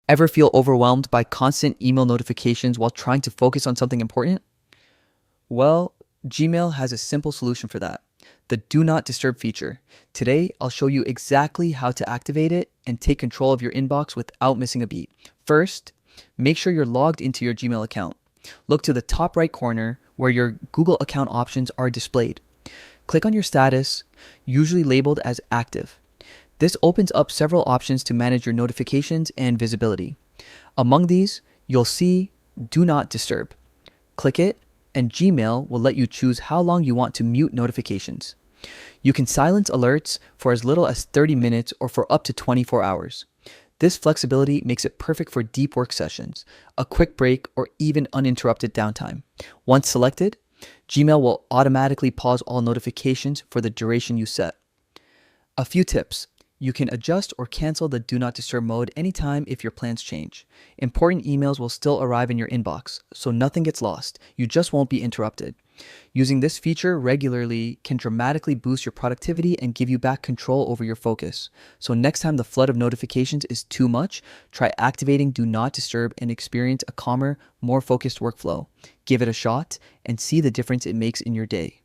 Ever feel overwhelmed by constant email notifications while trying to focus on something important? Well, Gmail has a simple solution for that, the Do Not Disturb feature. Today, I'll show you exactly how to activate it and take control of your inbox without missing a beat. First, make sure you're logged into your Gmail account. Look to the top right corner where your Google account options are displayed. Click on your status, usually labeled as active. This opens up several options to manage your notifications and visibility. Among these, you'll see Do Not Disturb. Click it, and Gmail will let you choose how long you want to mute notifications. You can silence alerts for as little as 30 minutes or for up to 24 hours. This flexibility makes it perfect for deep work sessions, a quick break, or even uninterrupted downtime. Once selected, Gmail will automatically pause all notifications for the duration you set. A few tips. You can adjust or cancel the Do Not Disturb mode anytime if your plans change. Important emails will still arrive in your inbox, so nothing gets lost. You just won't be interrupted. Using this feature regularly can dramatically boost your productivity and give you back control over your focus. So next time the flood of notifications is too much, try activating Do Not Disturb and experience a calmer, more focused workflow. Give it a shot and see the difference it makes in your day.